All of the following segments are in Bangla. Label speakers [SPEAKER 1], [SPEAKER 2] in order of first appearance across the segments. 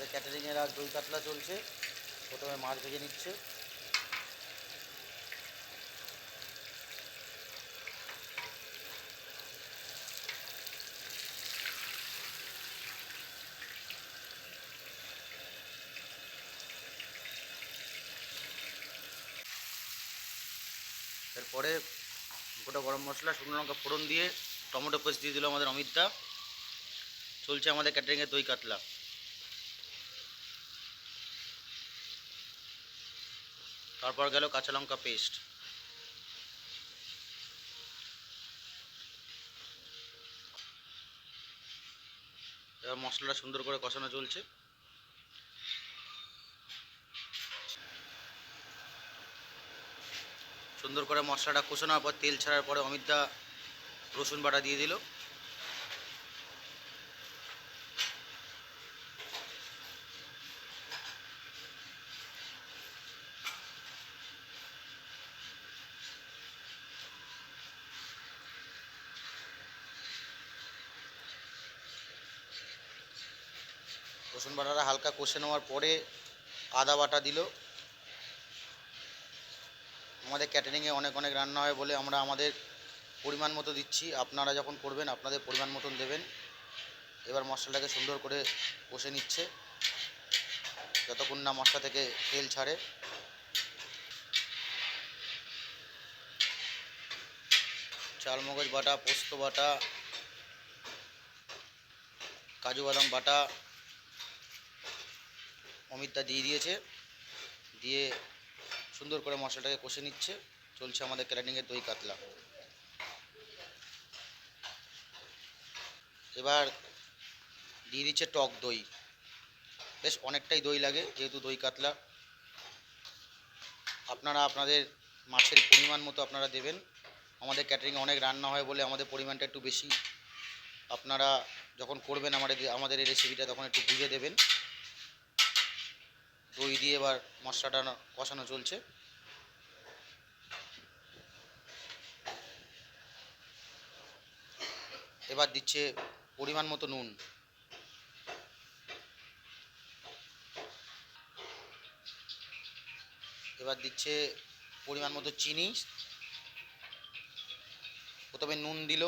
[SPEAKER 1] আমাদের ক্যাটারিংয়ের আর দই কাতলা চলছে। প্রথমে মাছ ভেজে নিচ্ছে। এরপরে গোটা গরম মশলা, শুকনো লঙ্কা ফোড়ন দিয়ে টমেটো পেস্ট দিয়ে দিল আমাদের অমিতদা। চলছে আমাদের ক্যাটারিংয়ের দই কাতলা। তারপর গেল কাঁচা লঙ্কা পেস্ট। এবার মশলাটা সুন্দর করে কষানো চলছে। সুন্দর করে মশলাটা কষানোর পর তেল ছাড়ার পরে অমিতদা রসুন বাটা দিয়ে দিল। রসুন বাটাটা হালকা কষে নেওয়ার পরে আদা বাটা দিল। আমাদের ক্যাটারিংয়ে অনেক অনেক রান্না হয় বলে আমরা আমাদের পরিমাণ মতো দিচ্ছি। আপনারা যখন করবেন আপনাদের পরিমাণ মতন দেবেন। এবার মশলাটাকে সুন্দর করে কষে নিচ্ছে যতক্ষণ না মশলা থেকে তেল ছাড়ে। চালমগজ বাটা, পোস্ত বাটা, কাজু বাদাম বাটা অমিতদা দিয়ে দিয়েছে। দিয়ে সুন্দর করে মশলাটাকে কষে নিচ্ছে। চলছে আমাদের ক্যাটারিংয়ের দই কাতলা। এবার দিয়ে দিচ্ছে টক দই। বেশ অনেকটাই দই লাগে যেহেতু দই কাতলা। আপনারা আপনাদের মাছের পরিমাণ মতো আপনারা দেবেন। আমাদের ক্যাটারিংয়ে অনেক রান্না হয় বলে আমাদের পরিমাণটা একটু বেশি। আপনারা যখন করবেন আমাদের এই রেসিপিটা তখন একটু বুঝে দেবেন। দই দিয়ে এবার মশলাটা কষানো চলছে। এবার দিচ্ছে পরিমাণ মতো নুন। এবার দিচ্ছে পরিমাণ মতো চিনি। প্রথমে নুন দিল,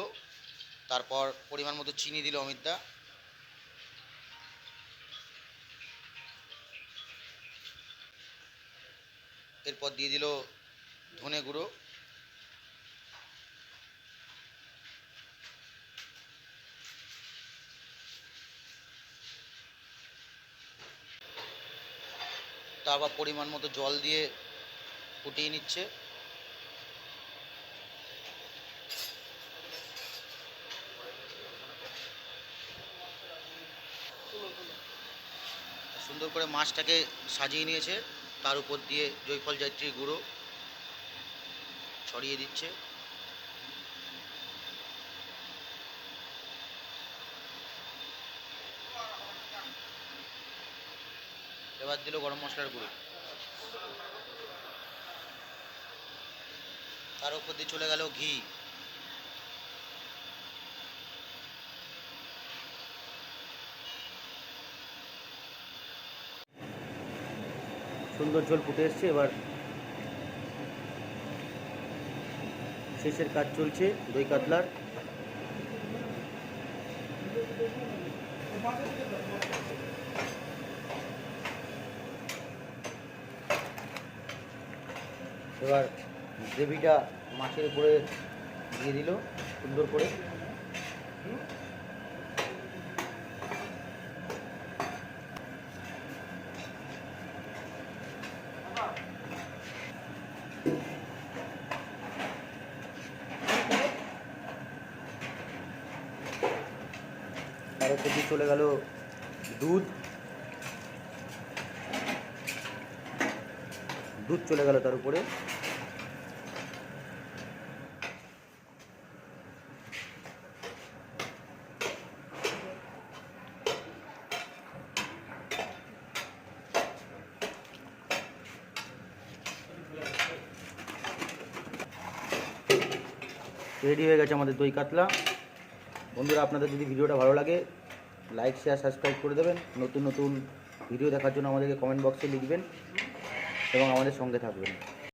[SPEAKER 1] তারপর পরিমাণ মতো চিনি দিল অমিতদা। এরপর দিয়ে দিল ধনে গুঁড়ো। তারপর পরিমাণ মতো জল দিয়ে ফুটিয়ে নিচ্ছে। সুন্দর করে মাছটাকে সাজিয়ে নিয়েছে। তার উপর দিয়ে জয়ফল জয়ত্রীর গুঁড়ো ছড়িয়ে দিচ্ছে। এবার দিল গরম মশলার গুঁড়ো। তার উপর দিয়ে চলে গেল ঘি। সুন্দর ঝোল ফুটে এসছে। এবার শেষের কাজ চলছে দই কাতলার। এবার গ্রেভিটা মাছের উপরে দিয়ে দিল সুন্দর করে। তার উপর দিয়ে চলে গেল দুধ। দুধ চলে গেল তার উপরে। রেডি হয়ে গেছে আমাদের দই কাতলা। বন্ধুরা, আপনাদের যদি ভিডিওটা ভালো লাগে লাইক, শেয়ার, সাবস্ক্রাইব করে দেবেন। নতুন নতুন ভিডিও দেখার জন্য আমাদেরকে কমেন্ট বক্সে লিখবেন এবং আমাদের সঙ্গে থাকবেন।